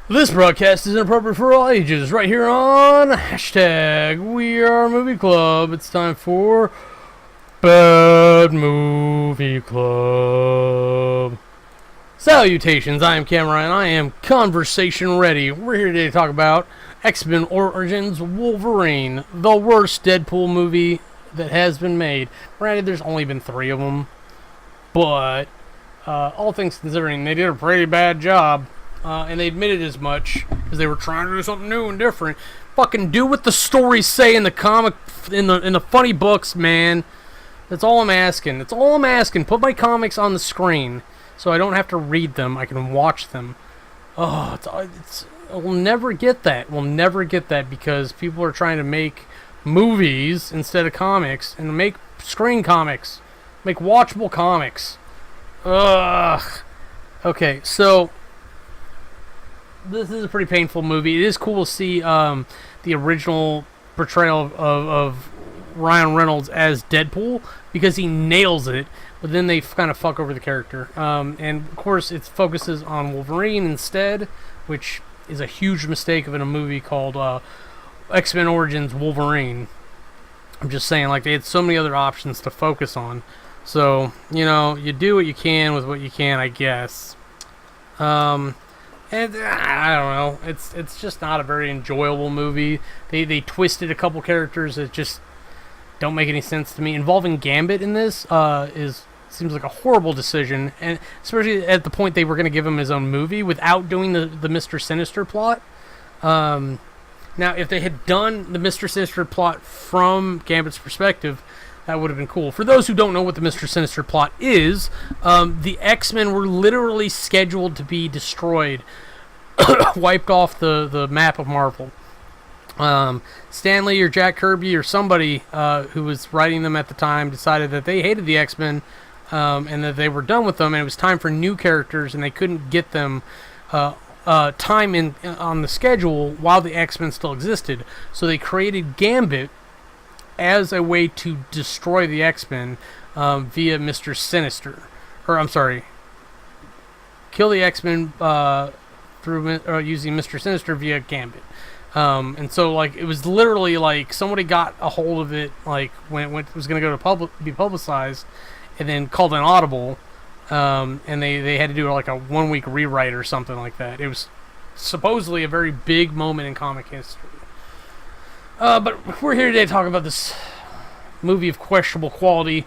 This broadcast is inappropriate for all ages. Right here on hashtag WeAreMovieClub. It's time for Bad Movie Club. Salutations, I am Cameron and I am conversation ready. We're here today to talk about X-Men Origins Wolverine, the worst Deadpool movie that has been made. Granted, there's only been 3 of them, but all things considering, they did a pretty bad job. And they admitted as much because they were trying to do something new and different. Fucking do what the stories say in the comic, in the funny books, man. That's all I'm asking. That's all I'm asking. Put my comics on the screen so I don't have to read them. I can watch them. Oh, we'll never get that. We'll never get that because people are trying to make movies instead of comics and make screen comics, make watchable comics. Ugh. Okay, so this is a pretty painful movie. It is cool to see the original portrayal of Ryan Reynolds as Deadpool because he nails it, but then they kind of fuck over the character. And of course, it focuses on Wolverine instead, which is a huge mistake in a movie called X-Men Origins Wolverine. I'm just saying, like, they had so many other options to focus on. So, you know, you do what you can with what you can, I guess. And I don't know. It's just not a very enjoyable movie. They twisted a couple characters that just don't make any sense to me. Involving Gambit in this seems like a horrible decision, and especially at the point they were going to give him his own movie without doing the Mr. Sinister plot. Now, if they had done the Mr. Sinister plot from Gambit's perspective, that would have been cool. For those who don't know what the Mr. Sinister plot is, the X-Men were literally scheduled to be destroyed, wiped off the map of Marvel. Stan Lee or Jack Kirby or somebody who was writing them at the time decided that they hated the X-Men and that they were done with them, and it was time for new characters, and they couldn't get them time on the schedule while the X-Men still existed. So they created Gambit as a way to destroy the X-Men via Mr. Sinister. Or, I'm sorry, kill the X-Men through using Mr. Sinister via Gambit. And so, like, it was literally like somebody got a hold of it, like, when it was going to go to be publicized, and then called an audible, and they had to do like a 1-week rewrite or something like that. It was supposedly a very big moment in comic history. But we're here today to talk about this movie of questionable quality.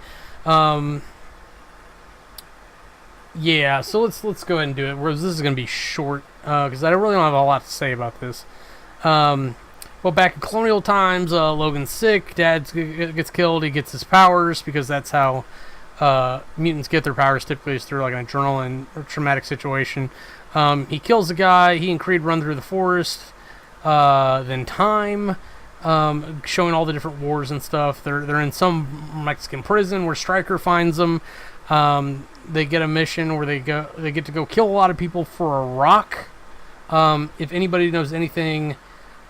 Yeah, so let's go ahead and do it. Whereas this is going to be short because I really don't have a lot to say about this. Well, back in colonial times, Logan's sick. Dad gets killed. He gets his powers because that's how mutants get their powers. Typically, is through like an adrenaline or traumatic situation. He kills the guy. He and Creed run through the forest. Then time. Showing all the different wars and stuff. They're in some Mexican prison where Stryker finds them. They get a mission where they get to go kill a lot of people for a rock. If anybody knows anything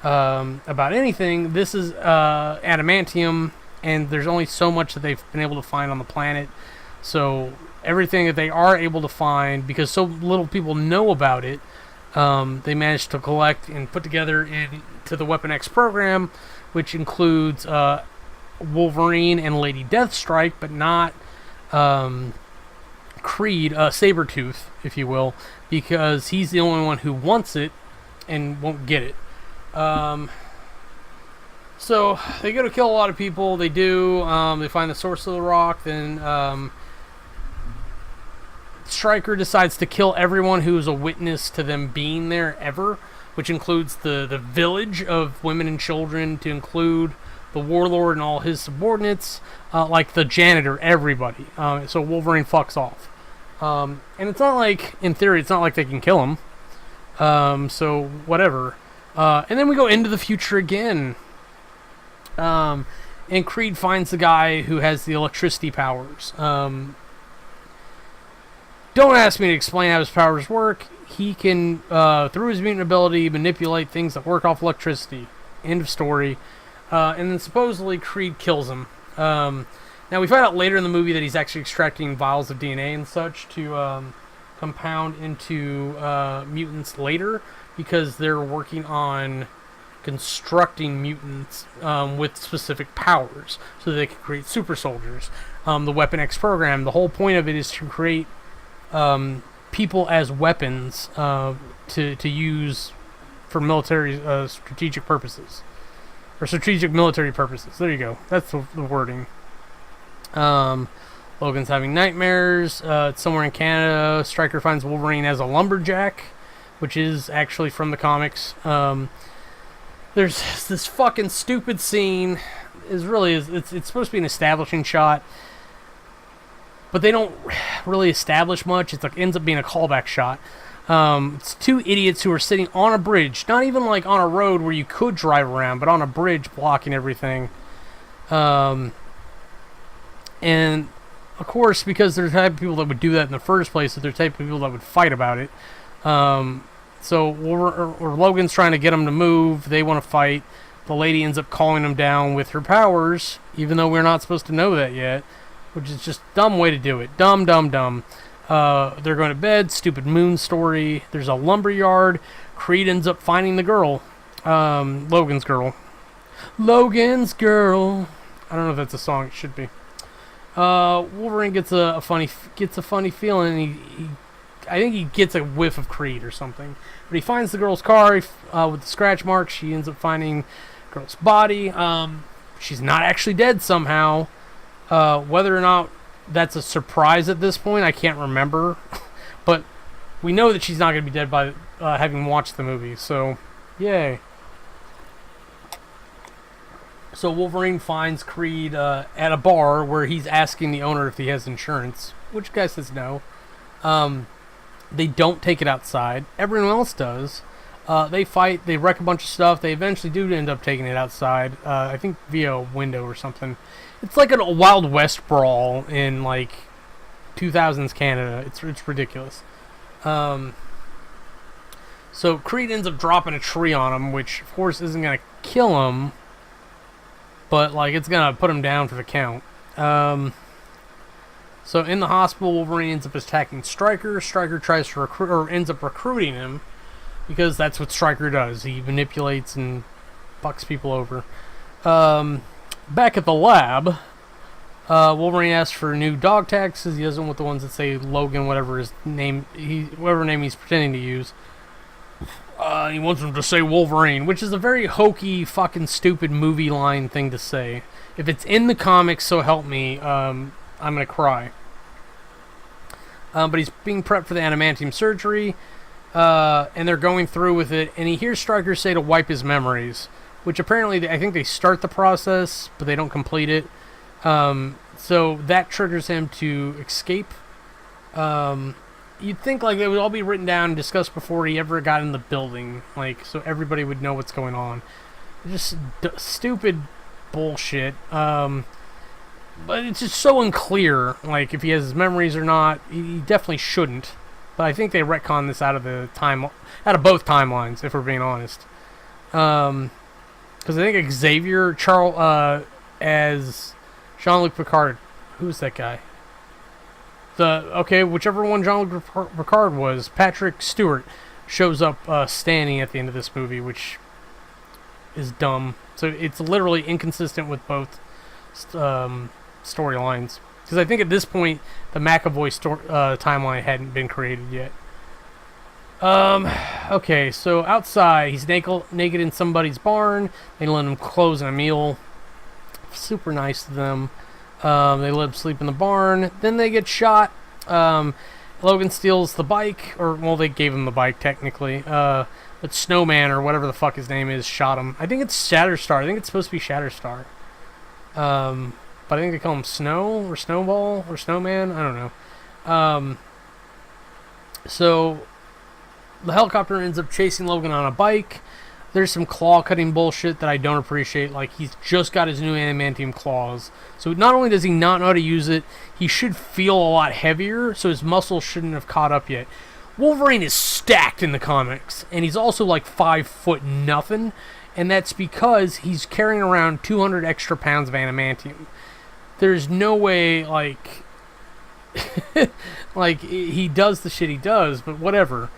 about anything, this is adamantium, and there's only so much that they've been able to find on the planet. So everything that they are able to find, because so little people know about it, they managed to collect and put together into the Weapon X program, which includes Wolverine and Lady Deathstrike, but not Creed, Sabretooth, if you will, because he's the only one who wants it and won't get it. So they go to kill a lot of people. They do. They find the source of the rock. Then Stryker decides to kill everyone who is a witness to them being there ever, which includes the village of women and children, to include the warlord and all his subordinates, like the janitor, everybody. So Wolverine fucks off. And it's not like, in theory, it's not like they can kill him. So whatever. And then we go into the future again. And Creed finds the guy who has the electricity powers. Don't ask me to explain how his powers work. He can, through his mutant ability, manipulate things that work off electricity. End of story. And then supposedly Creed kills him. Now we find out later in the movie that he's actually extracting vials of DNA and such to compound into mutants later, because they're working on constructing mutants with specific powers so they can create super soldiers. The Weapon X program, the whole point of it is to create people as weapons to use for military strategic purposes. Or strategic military purposes. There you go. That's the wording. Logan's having nightmares. It's somewhere in Canada. Stryker finds Wolverine as a lumberjack, which is actually from the comics. There's this fucking stupid scene. It's supposed to be an establishing shot, but they don't really establish much. It ends up being a callback shot. It's two idiots who are sitting on a bridge, not even like on a road where you could drive around, but on a bridge blocking everything. And of course, because they're the type of people that would do that in the first place, they're the type of people that would fight about it. So Logan's trying to get them to move. They want to fight. The lady ends up calling them down with her powers, even though we're not supposed to know that yet, which is just a dumb way to do it. Dumb. They're going to bed. Stupid moon story. There's a lumber yard. Creed ends up finding the girl. Logan's girl. Logan's girl. I don't know if that's a song. It should be. Wolverine gets a funny feeling. I think he gets a whiff of Creed or something. But he finds the girl's car with the scratch marks. She ends up finding the girl's body. She's not actually dead somehow. Whether or not that's a surprise at this point, I can't remember. But we know that she's not going to be dead by having watched the movie. So, yay. So Wolverine finds Creed at a bar where he's asking the owner if he has insurance, which guy says no. They don't take it outside. Everyone else does. They fight. They wreck a bunch of stuff. They eventually do end up taking it outside. I think via a window or something. It's like a Wild West brawl in like 2000s Canada. It's ridiculous. So Creed ends up dropping a tree on him, which of course isn't gonna kill him, but like it's gonna put him down for the count. So in the hospital, Wolverine ends up attacking Stryker. Stryker tries to recruit, or ends up recruiting him, because that's what Stryker does. He manipulates and fucks people over. Back at the lab, Wolverine asks for new dog tags, because he doesn't want the ones that say Logan, whatever name he's pretending to use. He wants them to say Wolverine, which is a very hokey, fucking stupid movie line thing to say. If it's in the comics, so help me, I'm gonna cry. But he's being prepped for the adamantium surgery, and they're going through with it, and he hears Stryker say to wipe his memories, which apparently I think they start the process, but they don't complete it. So that triggers him to escape. You'd think like they would all be written down and discussed before he ever got in the building, like so everybody would know what's going on. Just stupid bullshit. But it's just so unclear, like, if he has his memories or not. He definitely shouldn't. But I think they retcon this out of both timelines, if we're being honest. Because I think Xavier as Jean-Luc Picard. Who's that guy? Whichever one Jean-Luc Picard was, Patrick Stewart shows up standing at the end of this movie, which is dumb. So it's literally inconsistent with both storylines, because I think at this point the McAvoy timeline hadn't been created yet. Okay, so outside he's naked in somebody's barn. They let him clothes and a meal. Super nice to them. They let him sleep in the barn. Then they get shot. Logan steals the bike, they gave him the bike technically. But Snowman, or whatever the fuck his name is, shot him. I think it's Shatterstar. I think it's supposed to be Shatterstar. But I think they call him Snow, or Snowball, or Snowman. I don't know. So the helicopter ends up chasing Logan on a bike. There's some claw-cutting bullshit that I don't appreciate. Like, he's just got his new adamantium claws. So not only does he not know how to use it, he should feel a lot heavier, so his muscles shouldn't have caught up yet. Wolverine is stacked in the comics, and he's also like 5 foot nothing, and that's because he's carrying around 200 extra pounds of adamantium. There's no way, like, like, he does the shit he does, but whatever.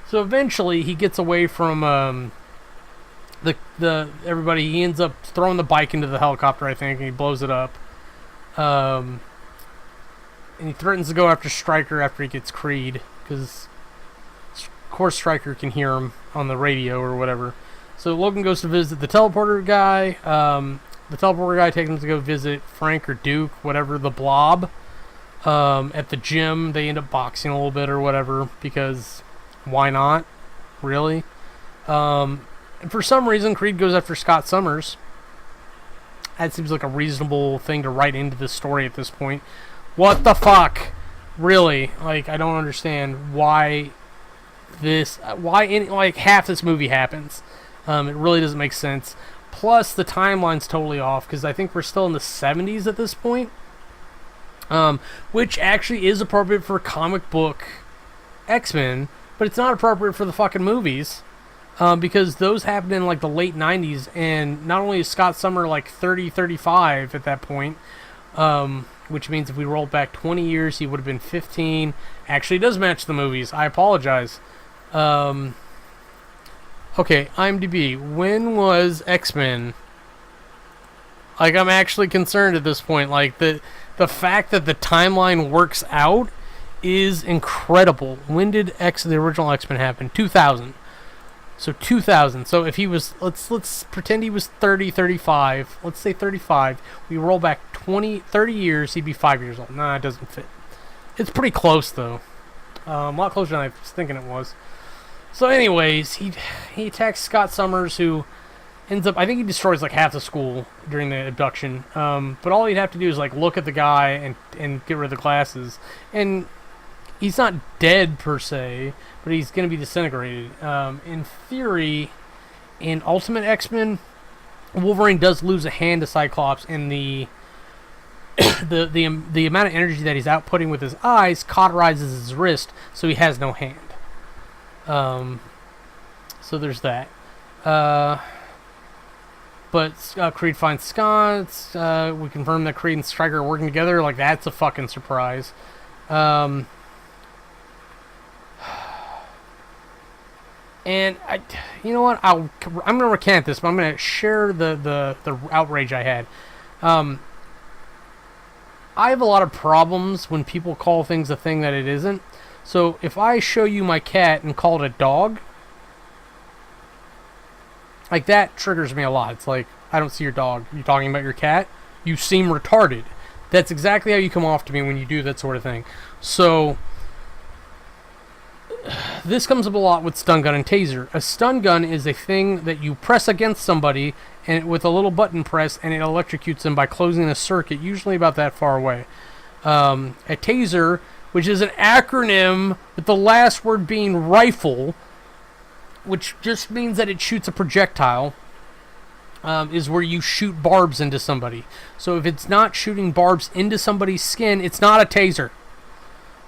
So eventually he gets away from the everybody. He ends up throwing the bike into the helicopter, I think, and he blows it up. And he threatens to go after Stryker after he gets Creed, because of course Stryker can hear him on the radio or whatever. So Logan goes to visit the teleporter guy. The teleporter guy takes him to go visit Frank or Duke, whatever, the Blob, at the gym. They end up boxing a little bit or whatever, because why not, really? And for some reason, Creed goes after Scott Summers. That seems like a reasonable thing to write into this story at this point. What the fuck? Really? Like, I don't understand why half this movie happens. It really doesn't make sense. Plus, the timeline's totally off, because I think we're still in the 70s at this point. Which actually is appropriate for comic book X-Men, but it's not appropriate for the fucking movies. Because those happened in like the late 90s, and not only is Scott Summer like 30, 35 at that point, which means if we rolled back 20 years, he would have been 15. Actually, it does match the movies. I apologize. Okay, IMDb. When was X-Men? Like, I'm actually concerned at this point. Like, the fact that the timeline works out is incredible. When did the original X-Men happen? 2000. So 2000. So if he was, let's pretend he was 30, 35. Let's say 35. We roll back 30 years, he'd be 5 years old. Nah, it doesn't fit. It's pretty close, though. A lot closer than I was thinking it was. So anyways, he attacks Scott Summers, who ends up, I think he destroys like half the school during the abduction. But all he'd have to do is like look at the guy and get rid of the glasses. And he's not dead per se, but he's going to be disintegrated. In theory, in Ultimate X-Men, Wolverine does lose a hand to Cyclops, and the amount of energy that he's outputting with his eyes cauterizes his wrist, so he has no hand. So there's that. But Creed finds Scott. We confirm that Creed and Stryker are working together. Like, that's a fucking surprise. And you know what? I'm gonna recant this, but I'm gonna share the outrage I had. I have a lot of problems when people call things a thing that it isn't. So if I show you my cat and call it a dog, like, that triggers me a lot. It's like, I don't see your dog. You're talking about your cat? You seem retarded. That's exactly how you come off to me when you do that sort of thing. So this comes up a lot with stun gun and taser. A stun gun is a thing that you press against somebody and with a little button press, and it electrocutes them by closing a circuit, usually about that far away. A taser, which is an acronym with the last word being rifle, which just means that it shoots a projectile, is where you shoot barbs into somebody. So if it's not shooting barbs into somebody's skin, it's not a taser.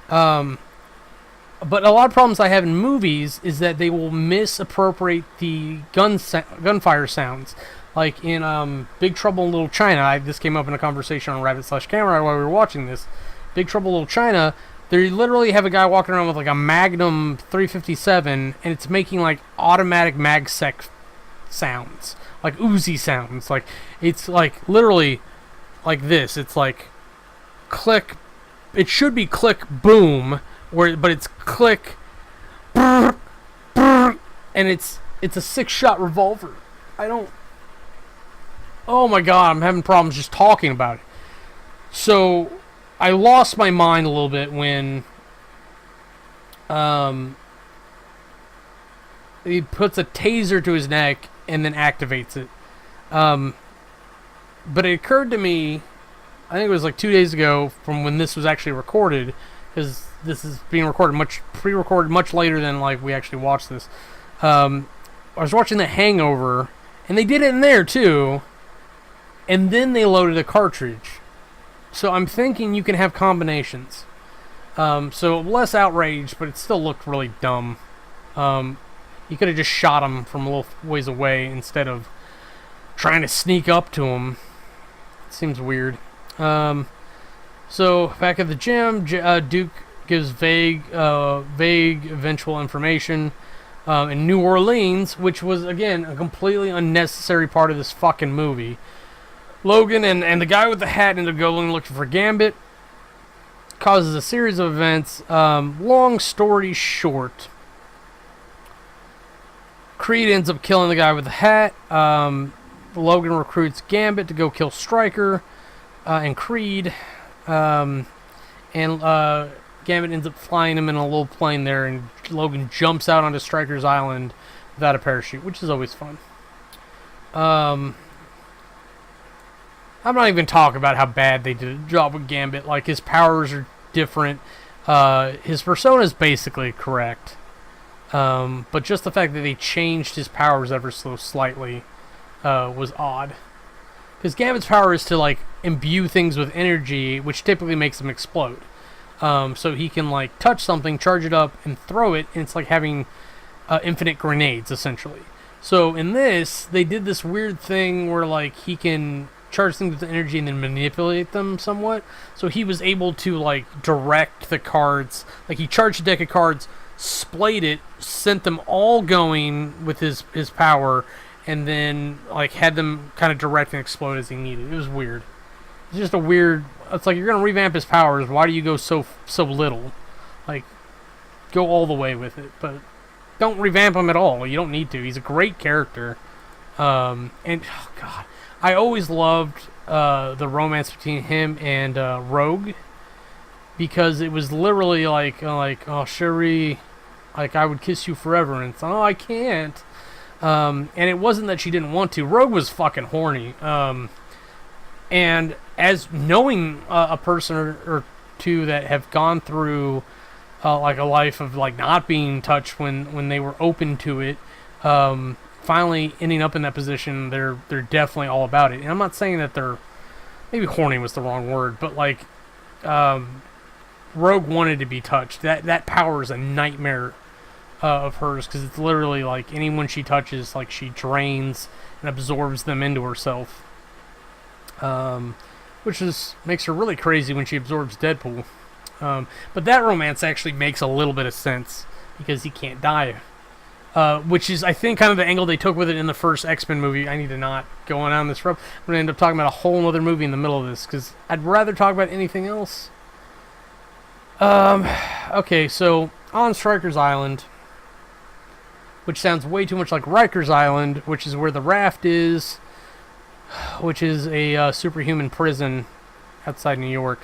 But a lot of problems I have in movies is that they will misappropriate the gunfire sounds. Like in Big Trouble in Little China, this came up in a conversation on Rabbit/Camera while we were watching this. Big Trouble in Little China, they literally have a guy walking around with like a Magnum 357, and it's making like automatic magsec sounds, like Uzi sounds. Like, it's like literally like this. It's like click. It should be click boom, but it's click, brr, brr, and it's a 6-shot revolver. Oh my god, I'm having problems just talking about it. So I lost my mind a little bit when he puts a taser to his neck and then activates it. But it occurred to me, I think it was like 2 days ago from when this was actually recorded, because this is being pre-recorded much later than like we actually watched this. I was watching The Hangover, and they did it in there too, and then they loaded a cartridge. So I'm thinking you can have combinations. So less outrage, but it still looked really dumb. You could have just shot him from a little ways away instead of trying to sneak up to him. It seems weird. So back at the gym, Duke gives vague eventual information. In New Orleans, which was, again, a completely unnecessary part of this fucking movie. Logan and the guy with the hat end up going looking for Gambit. Causes a series of events. Long story short, Creed ends up killing the guy with the hat. Logan recruits Gambit to go kill Stryker and Creed. And Gambit ends up flying him in a little plane there, and Logan jumps out onto Stryker's island without a parachute, which is always fun. I'm not even talking about how bad they did a job with Gambit. Like, his powers are different. His persona is basically correct. But just the fact that they changed his powers ever so slightly was odd. Because Gambit's power is to, like, imbue things with energy, which typically makes them explode. So he can, like, touch something, charge it up, and throw it, and it's like having infinite grenades, essentially. So in this, they did this weird thing where, like, he can charge things with energy and then manipulate them somewhat. So he was able to, like, direct the cards. Like, he charged a deck of cards, splayed it, sent them all going with his power, and then, like, had them kind of direct and explode as he needed. It was weird. It's just a weird... It's like, you're going to revamp his powers. Why do you go so little? Like, go all the way with it. But don't revamp him at all. You don't need to. He's a great character. And, oh, God. I always loved the romance between him and Rogue. Because it was literally like, oh, Cherie, like, I would kiss you forever. And it's, oh, I can't. And it wasn't that she didn't want to. Rogue was fucking horny. And as knowing a person or two that have gone through like a life of, like, not being touched when they were open to it, finally ending up in that position, they're definitely all about it. And I'm not saying that they're, maybe horny was the wrong word, but, like, Rogue wanted to be touched. That power is a nightmare of hers, because it's literally like anyone she touches, like, she drains and absorbs them into herself. Which makes her really crazy when she absorbs Deadpool. But that romance actually makes a little bit of sense, because he can't die. Which is, I think, kind of the angle they took with it in the first X-Men movie. I need to not go on this road. I'm going to end up talking about a whole other movie in the middle of this, because I'd rather talk about anything else. Okay, so on Stryker's Island, which sounds way too much like Riker's Island, which is where the raft is, which is a superhuman prison outside New York,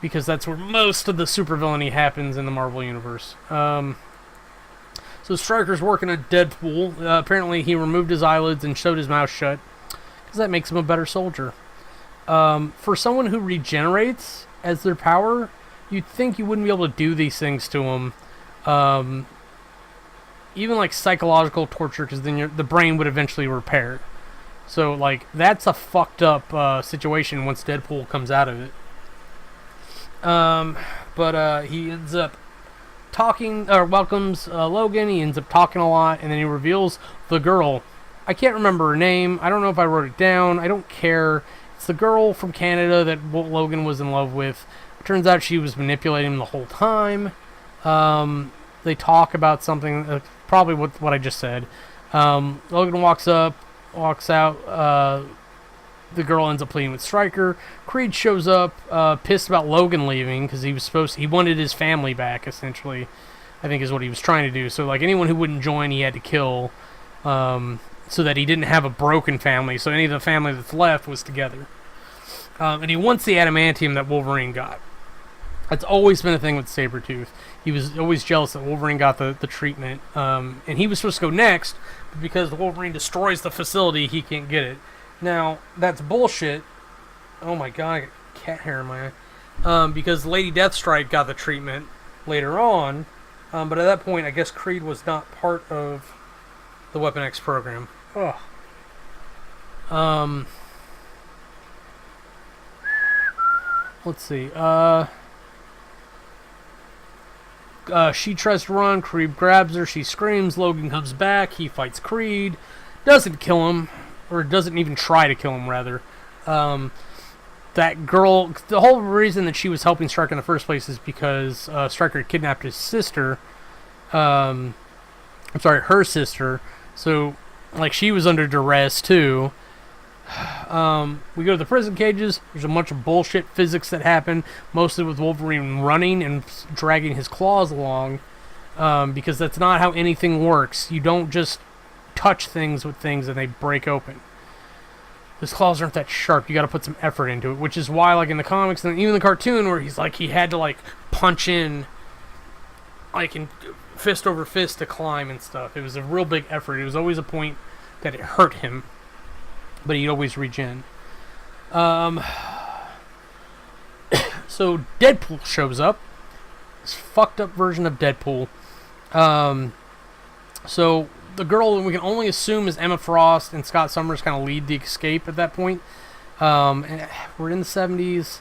because that's where most of the supervillainy happens in the Marvel Universe. So Stryker's working on Deadpool. Apparently he removed his eyelids and showed his mouth shut, because that makes him a better soldier. For someone who regenerates as their power, you'd think you wouldn't be able to do these things to him. Even like psychological torture, because then the brain would eventually repair. So, like, that's a fucked up situation once Deadpool comes out of it. But he ends up talking, or welcomes Logan. He ends up talking a lot, and then he reveals the girl. I can't remember her name. I don't know if I wrote it down. I don't care. It's the girl from Canada that Logan was in love with. It turns out she was manipulating him the whole time. They talk about something, probably what I just said. Logan walks out. The girl ends up pleading with Stryker. Creed shows up, pissed about Logan leaving, because he wanted his family back, essentially, I think is what he was trying to do. So, like, anyone who wouldn't join, he had to kill, so that he didn't have a broken family, so any of the family that's left was together. And he wants the adamantium that Wolverine got. That's always been a thing with Sabretooth. He was always jealous that Wolverine got the treatment. And he was supposed to go next, but because Wolverine destroys the facility, he can't get it. Now, that's bullshit. Oh my god, I got cat hair in my eye. Because Lady Deathstrike got the treatment later on. But at that point, I guess Creed was not part of the Weapon X program. Ugh. Let's see. She tries to run. Creed grabs her. She screams. Logan comes back. He fights Creed. Doesn't kill him. Or doesn't even try to kill him, rather. that girl, the whole reason that she was helping Stryker in the first place is because Stryker had kidnapped his sister. I'm sorry, her sister. So, like, she was under duress, too. We go to the prison cages. There's a bunch of bullshit physics that happen, mostly with Wolverine running and dragging his claws along, because that's not how anything works. You don't just touch things with things and they break open. His claws aren't that sharp. You got to put some effort into it, which is why, like, in the comics and even the cartoon, where he's like, he had to, like, punch in, like, in fist over fist to climb and stuff. It was a real big effort. It was always a point that it hurt him, but he'd always regen. So Deadpool shows up. This fucked up version of Deadpool. So the girl we can only assume is Emma Frost and Scott Summers kind of lead the escape at that point. And we're in the 70s.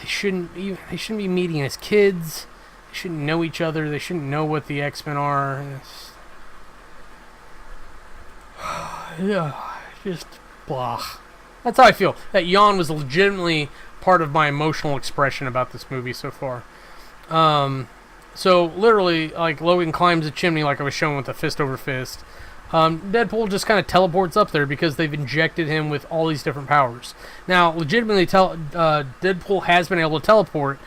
They shouldn't be meeting as kids. They shouldn't know each other. They shouldn't know what the X-Men are. Yeah, just blah. That's how I feel. That yawn was legitimately part of my emotional expression about this movie so far. So literally, like, Logan climbs a chimney like I was showing with the fist over fist. Deadpool just kind of teleports up there because they've injected him with all these different powers. Now, legitimately, Deadpool has been able to teleport.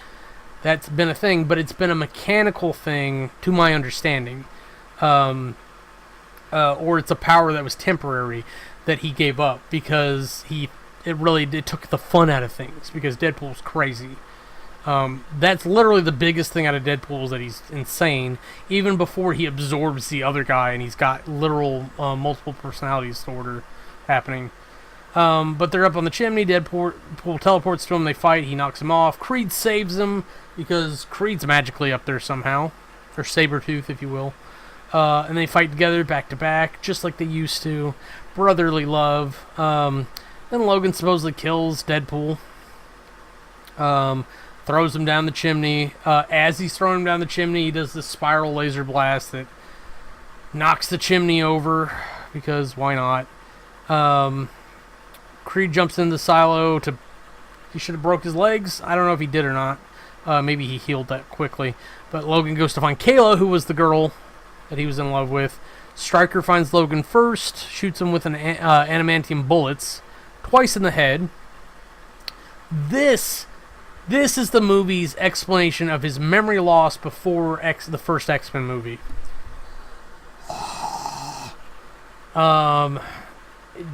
That's been a thing, but it's been a mechanical thing, to my understanding. Or it's a power that was temporary that he gave up because it took the fun out of things because Deadpool's crazy. That's literally the biggest thing out of Deadpool is that he's insane, even before he absorbs the other guy and he's got literal multiple personality disorder happening. But they're up on the chimney. Deadpool teleports to him. They fight. He knocks him off. Creed saves him because Creed's magically up there somehow, or Sabretooth, if you will. And they fight together back to back, just like they used to. Brotherly love. Then Logan supposedly kills Deadpool. Throws him down the chimney. As he's throwing him down the chimney, he does this spiral laser blast that knocks the chimney over, because why not? Creed jumps in the silo he should have broke his legs. I don't know if he did or not. Maybe he healed that quickly. But Logan goes to find Kayla, who was the girl that he was in love with. Stryker finds Logan first, shoots him with adamantium bullets, twice in the head. This is the movie's explanation of his memory loss before the first X-Men movie.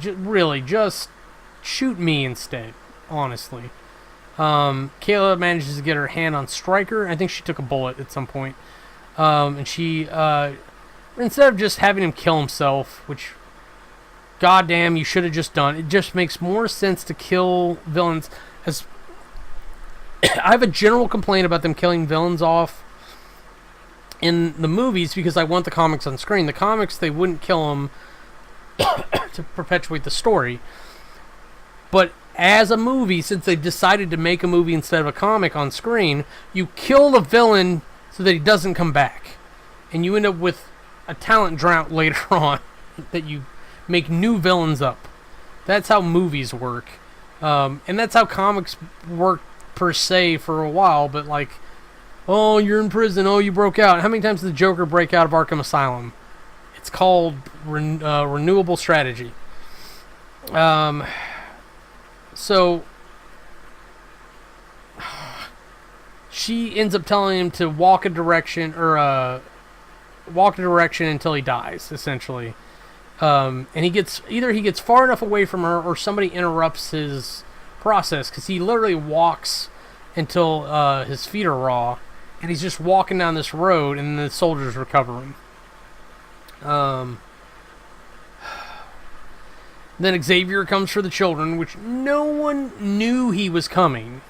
Really, just shoot me instead, honestly. Kayla manages to get her hand on Stryker. I think she took a bullet at some point. And she, instead of just having him kill himself, which, goddamn, you should have just done, it just makes more sense to kill villains. I have a general complaint about them killing villains off in the movies because I want the comics on screen. The comics, they wouldn't kill them to perpetuate the story. But as a movie, since they've decided to make a movie instead of a comic on screen, you kill the villain so that he doesn't come back. And you end up with a talent drought later on that you make new villains up. That's how movies work. And that's how comics work per se for a while, but like, oh, you're in prison, oh, you broke out. How many times did the Joker break out of Arkham Asylum? It's called renewable strategy. So she ends up telling him to walk a direction until he dies, essentially. And he gets far enough away from her, or somebody interrupts his process, because he literally walks until his feet are raw, and he's just walking down this road, and the soldiers recover him. Then Xavier comes for the children, which no one knew he was coming.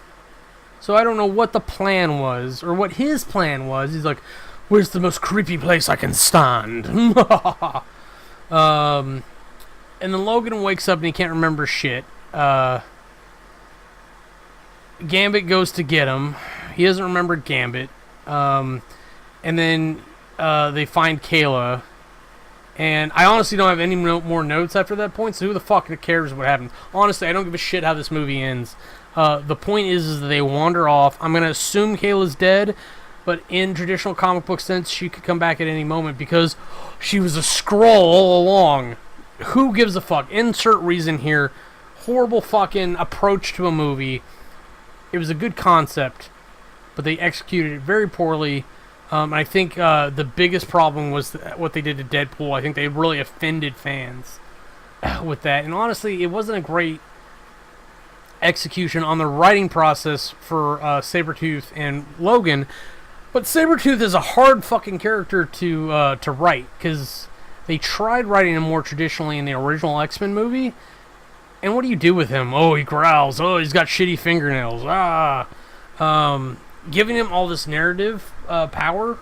So I don't know what the plan was, or what his plan was. He's like, where's the most creepy place I can stand? And then Logan wakes up and he can't remember shit. Gambit goes to get him. He doesn't remember Gambit. And then they find Kayla. And I honestly don't have any more notes after that point, so who the fuck cares what happens? Honestly, I don't give a shit how this movie ends. The point is that they wander off. I'm going to assume Kayla's dead, but in traditional comic book sense, she could come back at any moment because she was a Skrull all along. Who gives a fuck? Insert reason here. Horrible fucking approach to a movie. It was a good concept, but they executed it very poorly. I think the biggest problem was what they did to Deadpool. I think they really offended fans with that. And honestly, it wasn't a great execution on the writing process for Sabretooth and Logan. But Sabretooth is a hard fucking character to write, because they tried writing him more traditionally in the original X-Men movie. And what do you do with him? Oh, he growls. Oh, he's got shitty fingernails. Giving him all this narrative power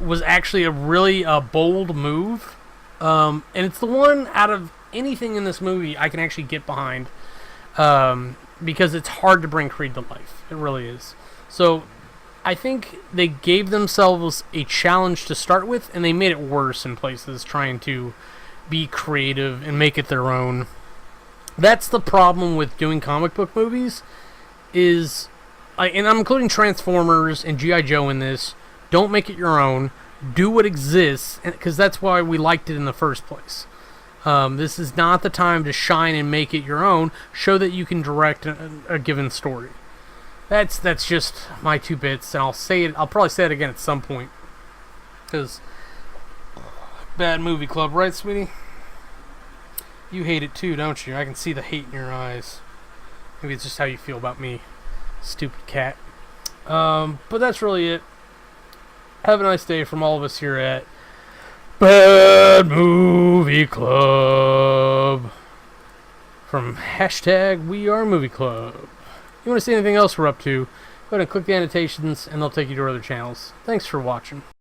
was actually a really bold move. And it's the one out of anything in this movie I can actually get behind. Because it's hard to bring Creed to life. It really is. So I think they gave themselves a challenge to start with, and they made it worse in places, trying to be creative and make it their own. That's the problem with doing comic book movies, and I'm including Transformers and G.I. Joe in this. Don't make it your own. Do what exists, because that's why we liked it in the first place. This is not the time to shine and make it your own. Show that you can direct a given story. That's just my 2 bits, and I'll say it. I'll probably say it again at some point, because bad movie club, right, sweetie? You hate it too, don't you? I can see the hate in your eyes. Maybe it's just how you feel about me, stupid cat. But that's really it. Have a nice day from all of us here at Bad Movie Club. From #WeAreMovieClub. If you want to see anything else we're up to, go ahead and click the annotations and they'll take you to our other channels. Thanks for watching.